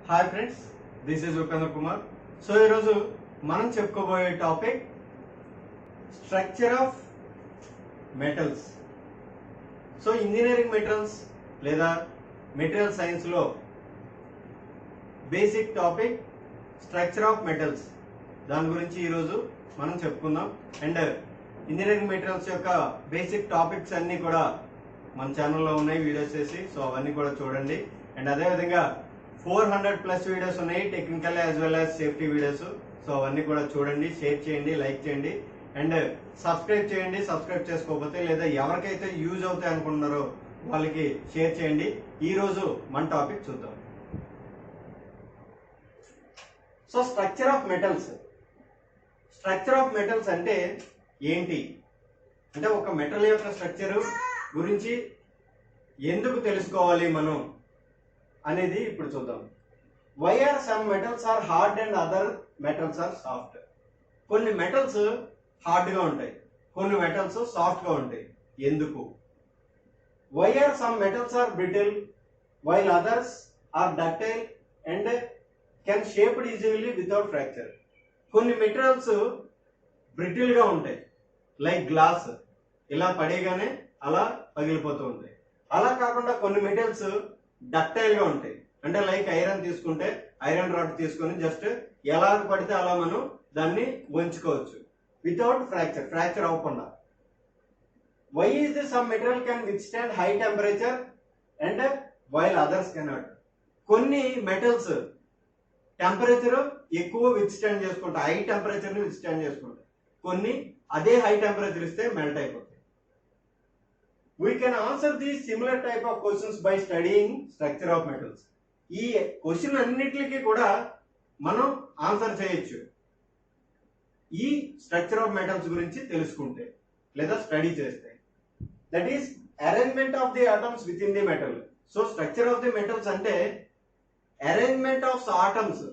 Hi friends, this is Upendra Kumar. So ఈరోజు మనం చెప్పుకోబోయే topic structure of metals. So engineering metals లేదా మెటీరియల్ సైన్స్లో basic topic structure of metals. దాని గురించి ఈరోజు మనం చెప్పుకుందాం. అండ్ ఇంజనీరింగ్ మెటీరియల్స్ యొక్క బేసిక్ టాపిక్స్ అన్నీ కూడా మన ఛానల్లో ఉన్నాయి వీడియోస్ చేసి, సో అవన్నీ కూడా చూడండి. అండ్ అదేవిధంగా 400+ వీడియోస్ ఉన్నాయి, technical as well as safety videos. So అవన్నీ కూడా చూడండి, షేర్ చేయండి, లైక్ చేయండి అండ్ సబ్స్క్రైబ్ చేయండి. సబ్స్క్రైబ్ చేసుకోకపోతే లేదా ఎవరికైతే యూజ్ అవుతాయి అనుకుంటున్నారో వాళ్ళకి షేర్ చేయండి. ఈరోజు మన టాపిక్ చూద్దాం. So structure of metals. Structure of metals అంటే ఏంటి అంటే, ఒక మెటల్ యొక్క స్ట్రక్చర్ గురించి ఎందుకు తెలుసుకోవాలి మనం అనేది ఇప్పుడు చూద్దాం. Why are some metals are hard and other metals are soft. కొన్ని మెటల్స్ హార్డ్గా ఉంటాయి, కొన్ని మెటల్స్ సాఫ్ట్గా ఉంటాయి. ఎందుకు? Why are some metals are brittle while others are ductile and can shaped easily without fracture. కొన్ని మెటీరియల్స్ బ్రిటిల్గా ఉంటాయి, లైక్ గ్లాస్, ఇలా పడేగానే అలా పగిలిపోతూ ఉంటాయి. అలా కాకుండా కొన్ని మెటీరియల్స్ డక్టైల్గా ఉంటాయి, అంటే లైక్ ఐరన్ తీసుకుంటే ఐరన్ రాడ్ తీసుకొని జస్ట్ ఎలా పడితే అలా మనం దాన్ని వంచుకోవచ్చు వితౌట్ ఫ్రాక్చర్ అవ్వకుండా. Why is the some material can withstand high temperature and while others cannot. కొన్ని మెటల్స్ టెంపరేచర్ ఎక్కువ విత్స్టాండ్ చేసుకుంటాయి, హై టెంపరేచర్ ని విత్స్టాండ్ చేసుకుంటాయి. కొన్ని అదే హై టెంపరేచర్ ఇస్తే మెల్ట్ అయిపోతాయి. We can answer these similar type of questions by studying structure of metals. ఈ క్వశ్చన్ అన్నిటికీ కూడా మనం ఆన్సర్ చేయొచ్చు ఈ స్ట్రక్చర్ ఆఫ్ మెటల్స్ గురించి తెలుసుకుంటే లేదా స్టడీ చేస్తే. That is arrangement of the atoms with in the metal. So structure of the metals అంటే అరేంజ్మెంట్ ఆఫ్ ఆటమ్స్.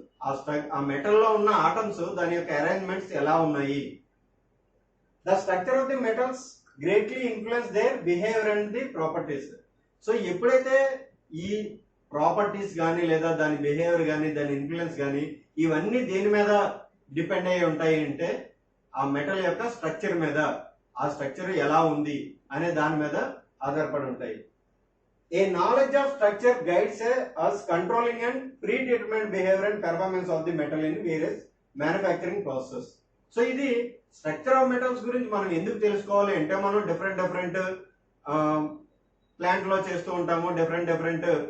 ఆ మెటల్ లో ఉన్న ఆటమ్స్ దాని యొక్క అరేంజ్మెంట్స్ ఎలా ఉన్నాయి. The structure of the metals greatly influence their behaviour and the properties. So ఎప్పుడైతే ఈ ప్రాపర్టీస్ కానీ లేదా దాని బిహేవియర్ కానీ దాని ఇన్ఫ్లుయెన్స్ కానీ ఇవన్నీ దేని మీద డిపెండ్ అయ్యి ఉంటాయి అంటే ఆ మెటల్ యొక్క స్ట్రక్చర్ మీద, ఆ స్ట్రక్చర్ ఎలా ఉంది అనే దాని మీద ఆధారపడి ఉంటాయి. A knowledge of structure guides us controlling and predetermined behaviour and performance of the metal in various manufacturing process. So ఇది స్ట్రక్చర్ ఆఫ్ మెటల్స్ గురించి మనం ఎందుకు తెలుసుకోవాలి అంటే, మనం డిఫరెంట్ ప్లాంట్ లో చేస్తూ ఉంటాము, డిఫరెంట్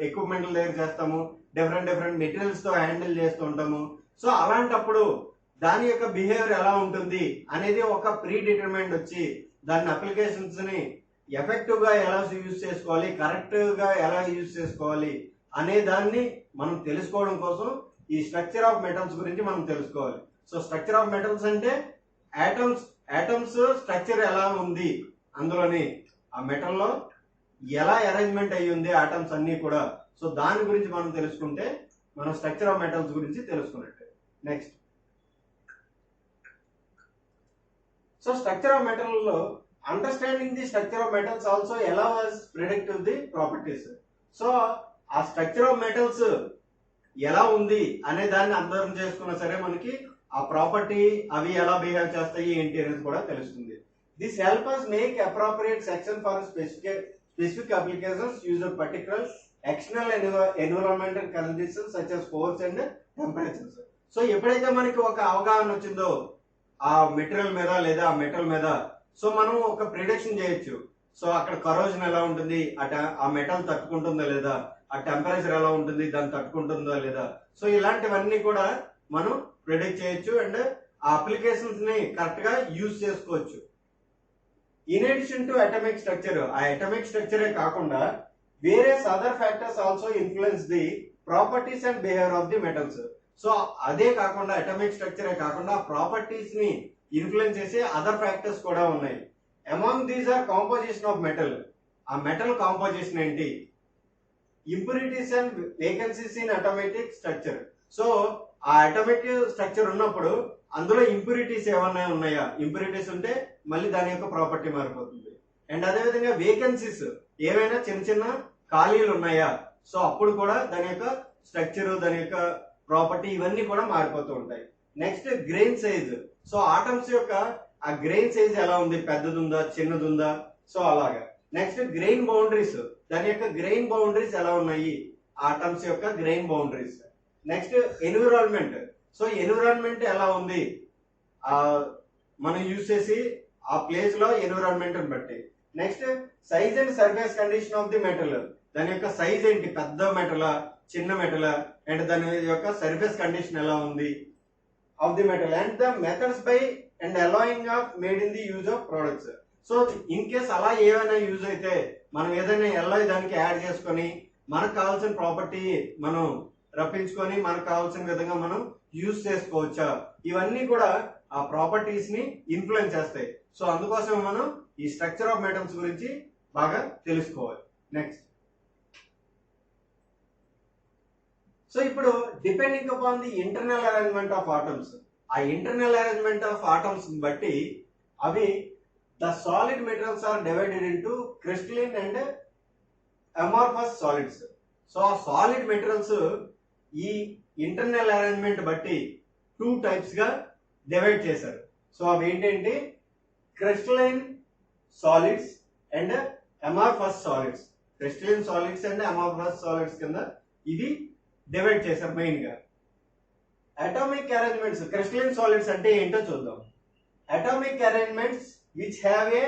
ఎక్విప్మెంట్ల దగ్గర చేస్తాము, డిఫరెంట్ మెటీరియల్స్ తో హ్యాండిల్ చేస్తూ ఉంటాము. సో అలాంటప్పుడు దాని యొక్క బిహేవియర్ ఎలా ఉంటుంది అనేది ఒక ప్రీ డిటర్మైన్డ్ వచ్చి దాని అప్లికేషన్స్ ని ఎఫెక్టివ్ గా ఎలా యూజ్ చేసుకోవాలి, కరెక్ట్ గా ఎలా యూజ్ చేసుకోవాలి అనే దాన్ని మనం తెలుసుకోవడం కోసం ఈ స్ట్రక్చర్ ఆఫ్ మెటల్స్ గురించి మనం తెలుసుకోవాలి. సో స్ట్రక్చర్ ఆఫ్ మెటల్స్ అంటే ఆటమ్స్ స్ట్రక్చర్ ఎలా ఉంది, అందులోని ఆ మెటల్ లో ఎలా అరేంజ్మెంట్ అయ్యి ఉంది ఆటమ్స్ అన్ని కూడా. సో దాని గురించి మనం తెలుసుకుంటే మనం స్ట్రక్చర్ ఆఫ్ మెటల్స్ గురించి తెలుసుకున్నట్టే. Next, so structure of metal లో understanding the structure of metals also allows predict the properties. So ఆ స్ట్రక్చర్ ఆఫ్ మెటల్స్ ఎలా ఉంది అనే దాన్ని అర్థం చేసుకున్నా సరే మనకి ఆ ప్రాపర్టీ అవి ఎలా బిహేవ్ చేస్తాయి ఏంటి అనేది కూడా తెలుస్తుంది. This help us make appropriate section for specific applications use particular external environmental conditions such as force and temperatures. So ఎప్పుడైతే మనకి ఒక అవగాహన వచ్చిందో ఆ మెటీరియల్ మీద లేదా ఆ మెటల్ మీద, సో మనం ఒక ప్రిడిక్షన్ చేయొచ్చు. సో అక్కడ కరోజన్ ఎలా ఉంటుంది, ఆ మెటల్ తట్టుకుంటుందా లేదా, ఆ టెంపరేచర్ ఎలా ఉంటుంది దాన్ని తట్టుకుంటుందా లేదా. సో ఇలాంటివన్నీ కూడా మనం ప్రిడిక్ట్ చేయొచ్చు అండ్ ఆ అప్లికేషన్స్ ని కరెక్ట్ గా యూజ్ చేసుకోవచ్చు. In addition to atomic structure, ఆ అటామిక్ స్ట్రక్చరే కాకుండా various other factors also influence the properties and behaviour of the metals. So అదే కాకుండా అటామిక్ స్ట్రక్చరే కాకుండా ప్రాపర్టీస్ ని ఇన్ఫ్లుయెన్స్ చేసే అదర్ ఫ్యాక్టర్స్ కూడా ఉన్నాయి. Among these are composition of metal. ఆ మెటల్ కాంపోజిషన్ ఏంటి, impurities and vacancies in atomic structure. So ఆ అటామిక్ స్ట్రక్చర్ ఉన్నప్పుడు అందులో ఇంప్యూరిటీస్ ఏమన్నా ఉన్నాయా, ఇంప్యూరిటీస్ ఉంటే మళ్ళీ దాని యొక్క ప్రాపర్టీ మారిపోతుంది. అండ్ అదేవిధంగా వేకెన్సీస్, ఏవైనా చిన్న ఖాళీలు ఉన్నాయా, సో అప్పుడు కూడా దాని యొక్క స్ట్రక్చర్, దాని యొక్క ప్రాపర్టీ ఇవన్నీ కూడా మారిపోతూ ఉంటాయి. Next grain size. So atoms యొక్క ఆ గ్రెయిన్ సైజ్ ఎలా ఉంది, పెద్దది ఉందా, చిన్నది ఉందా, సో అలాగా. నెక్స్ట్ గ్రెయిన్ బౌండరీస్, దాని యొక్క గ్రెయిన్ బౌండరీస్ ఎలా ఉన్నాయి, ఆటమ్స్ యొక్క grain boundaries. Next environment. So environment ఎలా ఉంది, మనం యూజ్ చేసి ఆ ప్లేస్ లో ఎన్విరాన్మెంట్ బట్టి. Next size and surface condition of the metal, దాని యొక్క సైజ్ ఏంటి, పెద్ద మెటలా, చిన్న మెటలా, అండ్ దాని యొక్క సర్ఫేస్ కండిషన్ ఎలా ఉంది of the metal, and the methods by and allowing of made in the use of products. So in case అలా ఏమైనా యూజ్ అయితే మనం ఏదైనా ఎలాయ్ దానికి యాడ్ చేసుకొని మనకు కావాల్సిన ప్రాపర్టీ మనం రప్పించుకొని మనకు కావాల్సిన విధంగా మనం యూజ్ చేసుకోవచ్చా, ఇవన్నీ కూడా ఆ ప్రాపర్టీస్ ని ఇన్ఫ్లుయెన్స్ చేస్తాయి. సో అందుకోసం మనం ఈ స్ట్రక్చర్ ఆఫ్ మెటల్స్ గురించి బాగా తెలుసుకోవాలి. నెక్స్ట్, సో ఇప్పుడు depending upon the internal arrangement of atoms, ఆ ఇంటర్నల్ అరేంజ్మెంట్ ఆఫ్ ఆటమ్స్ బట్టి అవి the solid materials are divided into crystalline and amorphous solids. So ఆ సాలిడ్ మెటీరియల్స్ ఈ ఇంటర్నల్ అరేంజ్మెంట్ బట్టి 2 టైప్స్ గా డివైడ్ చేశారు. సో అవి ఏంటంటే crystalline solids and amorphous solids. Crystalline solids and amorphous solids కింద ఇవి డివైడ్ చేశారు మెయిన్ గా. అటామిక్ అరేంజ్మెంట్స్, క్రిస్టలైన్ సాలిడ్స్ అంటే ఏంటో చూద్దాం. Atomic arrangements which have a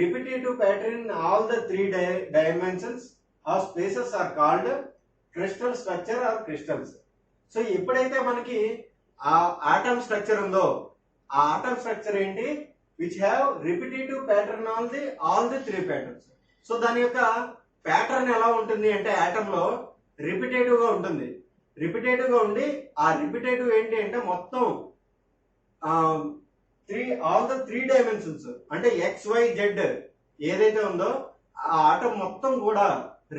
repetitive pattern in all the 3 dimensions of spaces are called crystal structure or crystals. So ఎప్పుడైతే మనకి ఆ ఆటమ్ స్ట్రక్చర్ ఉందో ఆ ఆటమ్ స్ట్రక్చర్ ఏంటి, which have repetitive pattern all the 3 patterns. So దాని యొక్క pattern ఎలా ఉంటుంది అంటే ఆటమ్ లో రిపిటేటివ్ గా ఉంటుంది. రిపిటేటివ్ గా ఉండి ఆ రిపిటేటివ్ ఏంటి అంటే మొత్తం ఆల్ ద 3 డైమెన్షన్స్ అంటే XYZ ఏదైతే ఉందో ఆ ఆటమ్ మొత్తం కూడా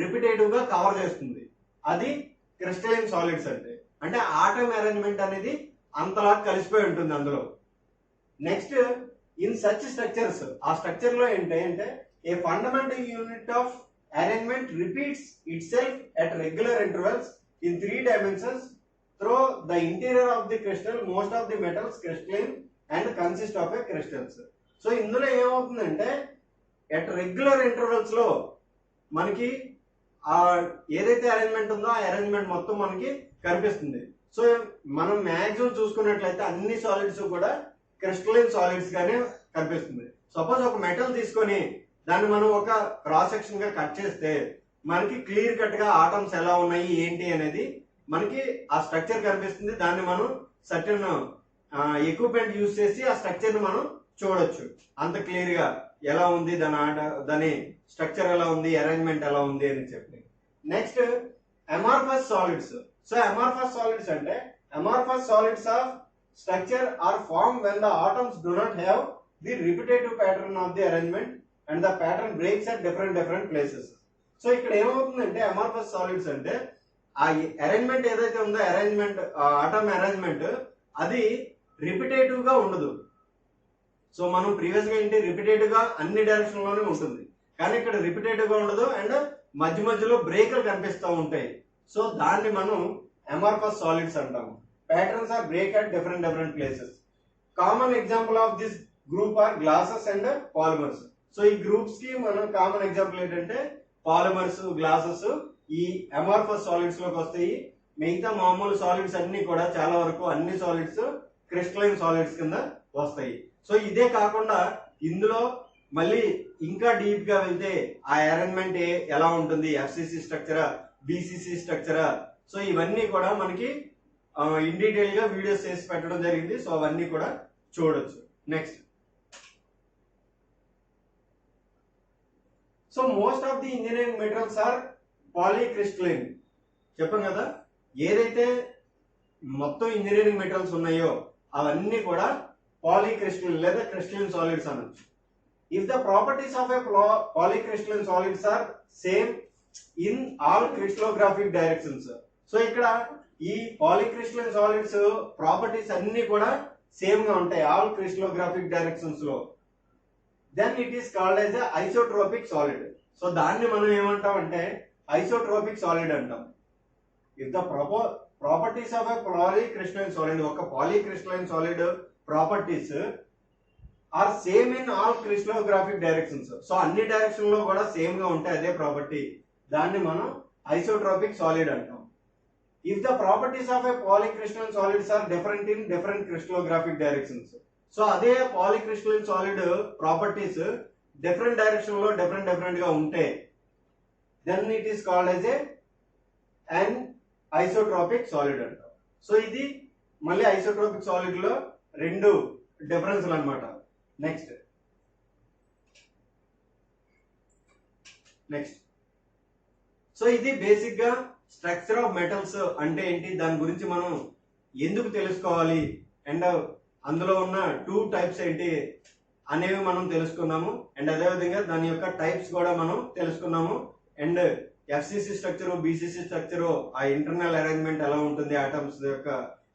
రిపిటేటివ్ గా కవర్ చేస్తుంది. అది క్రిస్టలైన్ సాలిడ్స్ అంటే. అంటే ఆటమ్ అరేంజ్మెంట్ అనేది అంతలా కలిసిపోయి ఉంటుంది అందులో. నెక్స్ట్, ఇన్ సచ్ స్ట్రక్చర్స్, ఆ స్ట్రక్చర్ లో ఏంటి అంటే a fundamental unit of arrangement repeats itself at regular intervals in 3 dimensions through the interior of the crystal. Most of the metals crystalline and consist of a crystals. So ఇందులో ఏమవుతుందంటే at regular intervals లో మనకి ఆ ఏదైతే arrangement ఉందో ఆ arrangement మొత్తం మనకి కనిపిస్తుంది. సో మనం మ్యాక్సిమం చూసుకున్నట్లయితే అన్ని సాలిడ్స్ కూడా క్రిస్టలైన్ సాలిడ్స్ గానే కనిపిస్తుంది. సపోజ్ ఒక మెటల్ తీసుకొని దాన్ని మనం ఒక క్రాస్ సెక్షన్ గా కట్ చేస్తే మనకి క్లియర్ కట్ గా ఆటమ్స్ ఎలా ఉన్నాయి ఏంటి అనేది మనకి ఆ స్ట్రక్చర్ కనిపిస్తుంది. దాన్ని మనం సర్టెన్ ఎక్విప్మెంట్ యూజ్ చేసి ఆ స్ట్రక్చర్ ని మనం చూడొచ్చు అంత క్లియర్ గా ఎలా ఉంది దాని స్ట్రక్చర్ ఎలా ఉంది, అరేంజ్మెంట్ ఎలా ఉంది అని చెప్పి. Next, amorphous solids. So amorphous solids అంటే amorphous solids of structure are form when the atoms do not have the repetitive pattern of the arrangement and the pattern breaks at different places. So ఇక్కడ ఏమవుతుందంటే amorphous solids అంటే ఆ arrangement ఏదైతే ఉందో atom arrangement అది repetitive గా ఉండదు. So మనం ప్రీవియస్ గా ఏంటి రిపిటేటివ్ గా అన్ని డైరెక్షన్ లోనే ఉంటుంది, కానీ ఇక్కడ రిపిటేటివ్ గా ఉండదు అండ్ మధ్య మధ్యలో బ్రేకులు కనిపిస్తూ ఉంటాయి. సో దాన్ని మనం అమార్ఫస్ సాలిడ్స్ అంటాము. Patterns are break at different places. Common example of this group are glasses and polymers. So ఈ గ్రూప్స్ కి మనం కామన్ ఎగ్జాంపుల్ ఏంటంటే పాలిమర్స్, గ్లాసెస్ ఈ అమార్ఫస్ సాలిడ్స్ లోకి వస్తాయి. మిగతా మామూలు సాలిడ్స్ అన్ని కూడా చాలా వరకు అన్ని సాలిడ్స్ క్రిస్టలైన్ సాలిడ్స్ కింద వస్తాయి. సో ఇదే కాకుండా ఇందులో మళ్ళీ ఇంకా డీప్ గా వెళ్తే ఆ అరేంజ్మెంట్ ఎలా ఉంటుంది, FCC స్ట్రక్చరా, BCC స్ట్రక్చరా, సో ఇవన్నీ కూడా మనకి ఇన్ డీటెయిల్ గా వీడియోస్ చేసి పెట్టడం జరిగింది. సో అవన్నీ కూడా చూడొచ్చు. Next, so most of the engineering materials are polycrystalline. చెప్పాం కదా, ఏదైతే మొత్తం ఇంజనీరింగ్ మెటీరియల్స్ ఉన్నాయో అవన్నీ కూడా పాలీక్రిస్టలైన్ లేదా క్రిస్టలైన్ సాలిడ్స్ అనొచ్చు. If the properties of a polycrystalline solids are same in all crystallographic directions. So ఇక్కడ ఈ పాలీక్రిస్టలైన్ సాలిడ్స్ ప్రాపర్టీస్ అన్ని కూడా సేమ్ గా ఉంటాయి ఆల్ క్రిస్టలోగ్రాఫిక్ డైరెక్షన్స్ లో. Then it is called as isotropic solid. So దాన్ని మనం ఏమంటాం అంటే ఐసోట్రోపిక్ సాలిడ్ అంటాం. If the properties of a polycrystalline solid, ఒక polycrystalline solid properties are same in all crystallographic directions. So అన్ని డైరెక్షన్ లో కూడా సేమ్ గా ఉంటాయి అదే ప్రాపర్టీ, దాన్ని మనం ఐసోట్రోపిక్ సాలిడ్ అంటాం. If the properties of a polycrystalline solids are different in different crystallographic directions. So అదే polycrystalline solid properties different direction లో డిఫరెంట్ గా ఉంటే then it is called as an isotropic solid అంటాం. So ఇది మళ్ళీ isotropic solid లో రెండు డిఫరెన్స్లు అన్నమాట. నెక్స్ట్ సో ఇది బేసిక్ గా స్ట్రక్చర్ ఆఫ్ మెటల్స్ అంటే ఏంటి, దాని గురించి మనం ఎందుకు తెలుసుకోవాలి, అండ్ అందులో ఉన్న టూ టైప్స్ ఏంటి అనేవి మనం తెలుసుకున్నాము. అండ్ అదేవిధంగా దాని యొక్క టైప్స్ కూడా మనం తెలుసుకున్నాము. And FCC structure, BCC structure, ఆ ఇంటర్నల్ అరేంజ్మెంట్ ఎలా ఉంటుంది, ఆటమ్స్ యొక్క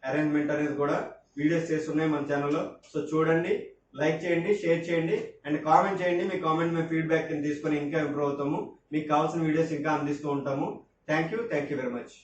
అరేంజ్మెంట్ అనేది కూడా వీడియోస్ చేస్తున్నాయి మన ఛానల్లో. సో చూడండి, లైక్ చేయండి, షేర్ చేయండి అండ్ కామెంట్ చేయండి. మీ కామెంట్ మీ ఫీడ్బ్యాక్ కింద తీసుకొని ఇంకా ఇంప్రూవ్ అవుతాము, మీకు కావాల్సిన వీడియోస్ ఇంకా అందిస్తూ ఉంటాము. Thank you very much.